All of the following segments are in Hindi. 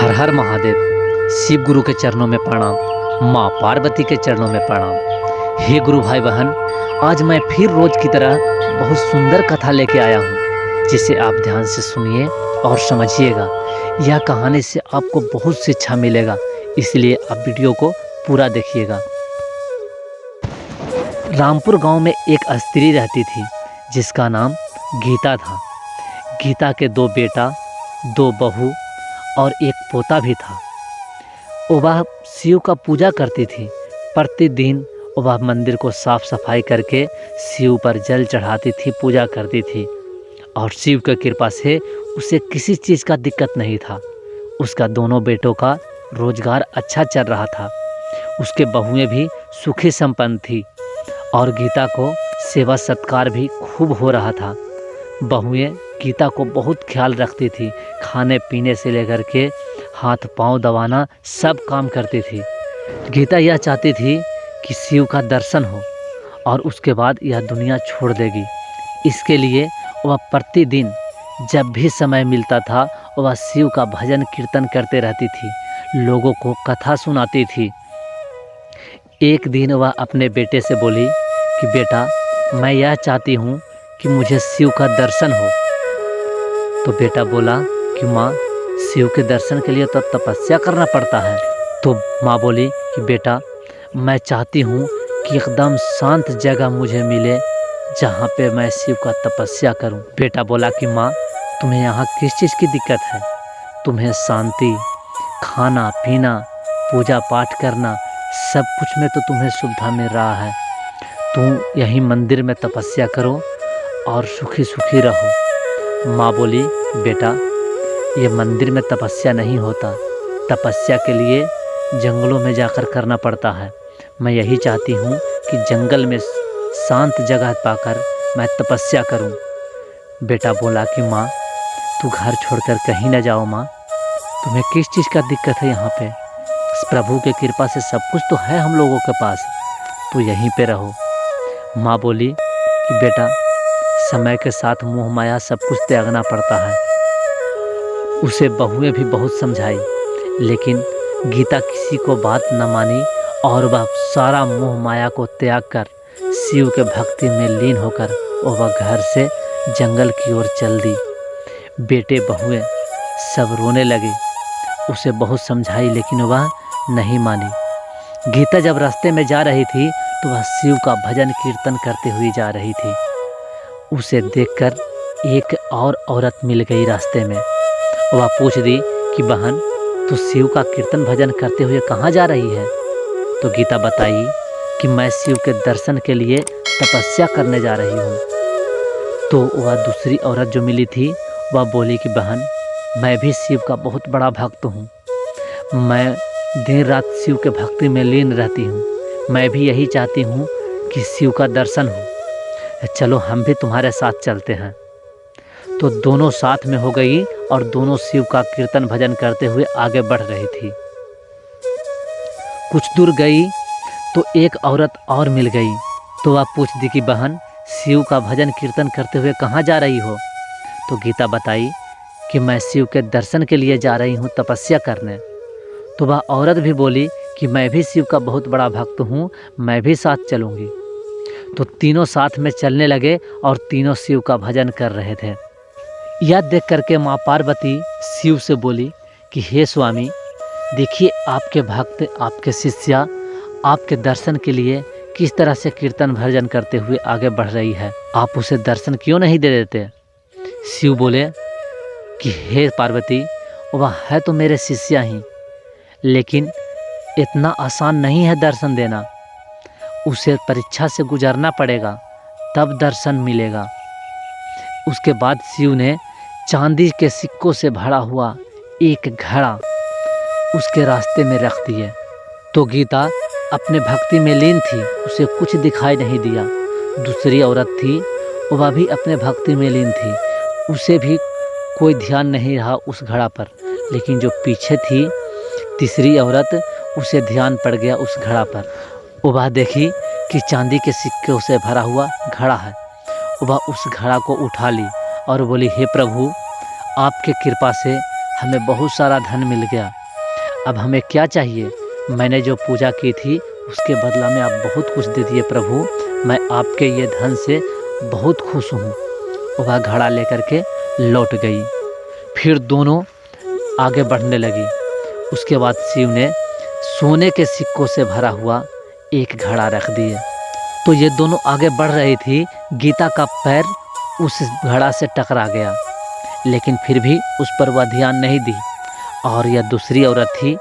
हर हर महादेव। शिव गुरु के चरणों में प्रणाम, माँ पार्वती के चरणों में प्रणाम। हे गुरु भाई बहन, आज मैं फिर रोज की तरह बहुत सुंदर कथा लेके आया हूँ, जिसे आप ध्यान से सुनिए और समझिएगा। यह कहानी से आपको बहुत शिक्षा मिलेगा, इसलिए आप वीडियो को पूरा देखिएगा। रामपुर गांव में एक स्त्री रहती थी जिसका नाम गीता था। गीता के 2 बेटा, 2 बहू और एक पोता भी था। वह शिव का पूजा करती थी। प्रतिदिन वह मंदिर को साफ सफाई करके शिव पर जल चढ़ाती थी, पूजा करती थी, और शिव की कृपा से उसे किसी चीज़ का दिक्कत नहीं था। उसका दोनों बेटों का रोजगार अच्छा चल रहा था। उसके बहुएं भी सुखी संपन्न थी और गीता को सेवा सत्कार भी खूब हो रहा था। बहुएं गीता को बहुत ख्याल रखती थी, खाने पीने से लेकर के हाथ पांव दबाना सब काम करती थी। गीता यह चाहती थी कि शिव का दर्शन हो और उसके बाद यह दुनिया छोड़ देगी। इसके लिए वह प्रतिदिन जब भी समय मिलता था वह शिव का भजन कीर्तन करते रहती थी, लोगों को कथा सुनाती थी। एक दिन वह अपने बेटे से बोली कि बेटा, मैं यह चाहती हूँ कि मुझे शिव का दर्शन हो। तो बेटा बोला कि माँ, शिव के दर्शन के लिए तो तपस्या करना पड़ता है। तो माँ बोली कि बेटा, मैं चाहती हूँ कि एकदम शांत जगह मुझे मिले जहाँ पे मैं शिव का तपस्या करूँ। बेटा बोला कि माँ, तुम्हें यहाँ किस चीज़ की दिक्कत है? तुम्हें शांति, खाना पीना, पूजा पाठ करना, सब कुछ में तो तुम्हें सुविधा मिल रहा है। तुम यहीं मंदिर में तपस्या करो और सुखी सुखी रहो। माँ बोली बेटा, ये मंदिर में तपस्या नहीं होता, तपस्या के लिए जंगलों में जाकर करना पड़ता है। मैं यही चाहती हूँ कि जंगल में शांत जगह पाकर मैं तपस्या करूँ। बेटा बोला कि माँ, तू घर छोड़कर कहीं न जाओ माँ, तुम्हें किस चीज़ का दिक्कत है? यहाँ पे प्रभु के कृपा से सब कुछ तो है हम लोगों के पास, तू यहीं पे रहो। माँ बोली कि बेटा, समय के साथ मोह माया सब कुछ त्यागना पड़ता है। उसे बहुएं भी बहुत समझाई, लेकिन गीता किसी को बात न मानी और वह सारा मोह माया को त्याग कर शिव के भक्ति में लीन होकर वह घर से जंगल की ओर चल दी। बेटे बहुएं सब रोने लगे। उसे बहुत समझाई लेकिन वह नहीं मानी। गीता जब रास्ते में जा रही थी तो वह शिव का भजन कीर्तन करते हुए जा रही थी। उसे देखकर एक और औरत मिल गई रास्ते में। वह पूछ दी कि बहन, तू शिव का कीर्तन भजन करते हुए कहाँ जा रही है? तो गीता बताई कि मैं शिव के दर्शन के लिए तपस्या करने जा रही हूँ। तो वह दूसरी औरत जो मिली थी वह बोली कि बहन, मैं भी शिव का बहुत बड़ा भक्त हूँ। मैं दिन रात शिव के भक्ति में लीन रहती हूँ। मैं भी यही चाहती हूँ कि शिव का दर्शन हो। चलो हम भी तुम्हारे साथ चलते हैं। तो दोनों साथ में हो गई और दोनों शिव का कीर्तन भजन करते हुए आगे बढ़ रही थी। कुछ दूर गई तो एक औरत और मिल गई। तो वह पूछ दी कि बहन, शिव का भजन कीर्तन करते हुए कहाँ जा रही हो? तो गीता बताई कि मैं शिव के दर्शन के लिए जा रही हूँ, तपस्या करने। तो वह औरत भी बोली कि मैं भी शिव का बहुत बड़ा भक्त हूँ, मैं भी साथ चलूँगी। तो तीनों साथ में चलने लगे और तीनों शिव का भजन कर रहे थे। यह देख करके माँ पार्वती शिव से बोली कि हे स्वामी, देखिए आपके भक्त, आपके शिष्या आपके दर्शन के लिए किस तरह से कीर्तन भजन करते हुए आगे बढ़ रही है, आप उसे दर्शन क्यों नहीं दे देते? शिव बोले कि हे पार्वती, वह है तो मेरे शिष्या ही, लेकिन इतना आसान नहीं है दर्शन देना। उसे परीक्षा से गुजरना पड़ेगा, तब दर्शन मिलेगा। उसके बाद शिव ने चांदी के सिक्कों से भरा हुआ एक घड़ा उसके रास्ते में रख दिए। तो गीता अपने भक्ति में लीन थी, उसे कुछ दिखाई नहीं दिया। दूसरी औरत थी, वह भी अपने भक्ति में लीन थी, उसे भी कोई ध्यान नहीं रहा उस घड़ा पर। लेकिन जो पीछे थी तीसरी औरत, उसे ध्यान पड़ गया उस घड़ा पर। वह देखी कि चांदी के सिक्कों से भरा हुआ घड़ा है। वह उस घड़ा को उठा ली और बोली, हे प्रभु, आपके कृपा से हमें बहुत सारा धन मिल गया, अब हमें क्या चाहिए? मैंने जो पूजा की थी उसके बदला में आप बहुत कुछ दे दिए प्रभु, मैं आपके ये धन से बहुत खुश हूँ। वह घड़ा लेकर के लौट गई। फिर दोनों आगे बढ़ने लगी। उसके बाद शिव ने सोने के सिक्कों से भरा हुआ एक घड़ा रख दिए। तो ये दोनों आगे बढ़ रही थी, गीता का पैर उस घड़ा से टकरा गया, लेकिन फिर भी उस पर वह ध्यान नहीं दी। और यह दूसरी औरत थी,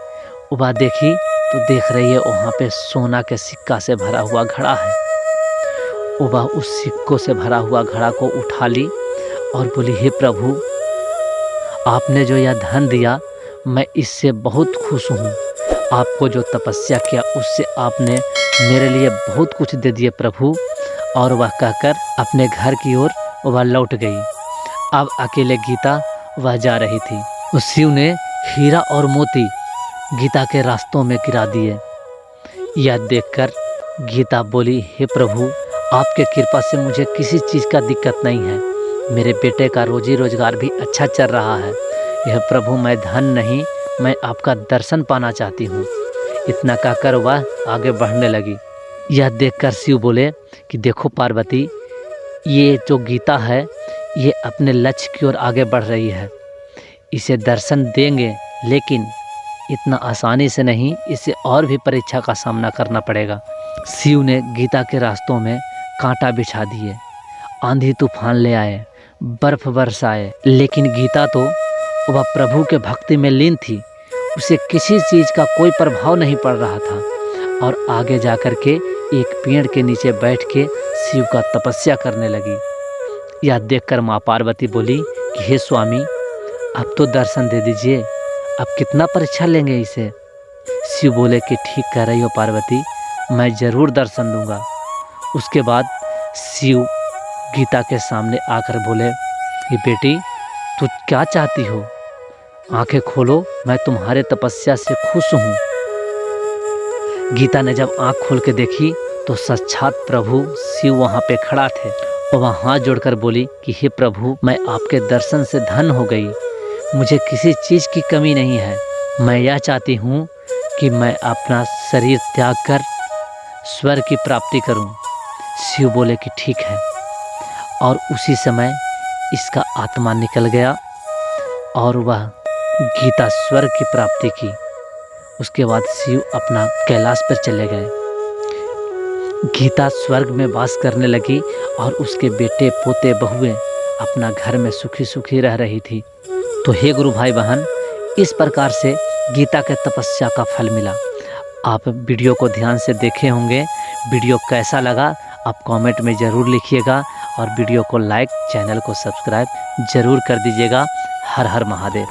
वह देखी तो देख रही है वहाँ पे सोना के सिक्का से भरा हुआ घड़ा है। वह उस सिक्कों से भरा हुआ घड़ा को उठा ली और बोली, हे प्रभु, आपने जो यह धन दिया मैं इससे बहुत खुश हूँ। आपको जो तपस्या किया उससे आपने मेरे लिए बहुत कुछ दे दिए प्रभु। और वह कहकर अपने घर की ओर वह लौट गई। अब अकेले गीता वह जा रही थी। उस शिव ने हीरा और मोती गीता के रास्तों में गिरा दिए। यह देखकर गीता बोली, हे प्रभु, आपके कृपा से मुझे किसी चीज़ का दिक्कत नहीं है। मेरे बेटे का रोजी रोजगार भी अच्छा चल रहा है। यह प्रभु, मैं धन नहीं, मैं आपका दर्शन पाना चाहती हूँ। इतना कहकर वह आगे बढ़ने लगी। यह देखकर शिव बोले कि देखो पार्वती, ये जो गीता है ये अपने लक्ष्य की ओर आगे बढ़ रही है। इसे दर्शन देंगे, लेकिन इतना आसानी से नहीं, इसे और भी परीक्षा का सामना करना पड़ेगा। शिव ने गीता के रास्तों में कांटा बिछा दिए, आंधी तूफान ले आए, बर्फ बरसाए, लेकिन गीता तो वह प्रभु के भक्ति में लीन थी। उसे किसी चीज़ का कोई प्रभाव नहीं पड़ रहा था और आगे जाकर के एक पेड़ के नीचे बैठ के शिव का तपस्या करने लगी। यह देखकर माँ पार्वती बोली कि हे स्वामी, अब तो दर्शन दे दीजिए, अब कितना परीक्षा लेंगे इसे। शिव बोले कि ठीक कह रही हो पार्वती, मैं ज़रूर दर्शन दूंगा। उसके बाद शिव गीता के सामने आकर बोले कि बेटी, तू क्या चाहती हो? आंखें खोलो, मैं तुम्हारे तपस्या से खुश हूँ। गीता ने जब आंख खोल के देखी तो साक्षात प्रभु शिव वहाँ पे खड़ा थे और वह हाथ जोड़कर बोली कि हे प्रभु, मैं आपके दर्शन से धन्य हो गई, मुझे किसी चीज़ की कमी नहीं है। मैं यह चाहती हूँ कि मैं अपना शरीर त्याग कर स्वर्ग की प्राप्ति करूँ। शिव बोले कि ठीक है। और उसी समय इसका आत्मा निकल गया और वह गीता स्वर्ग की प्राप्ति की। उसके बाद शिव अपना कैलाश पर चले गए। गीता स्वर्ग में वास करने लगी और उसके बेटे पोते बहुएं अपना घर में सुखी सुखी रह रही थी। तो हे गुरु भाई बहन, इस प्रकार से गीता के तपस्या का फल मिला। आप वीडियो को ध्यान से देखे होंगे। वीडियो कैसा लगा आप कमेंट में ज़रूर लिखिएगा और वीडियो को लाइक, चैनल को सब्सक्राइब ज़रूर कर दीजिएगा। हर हर महादेव।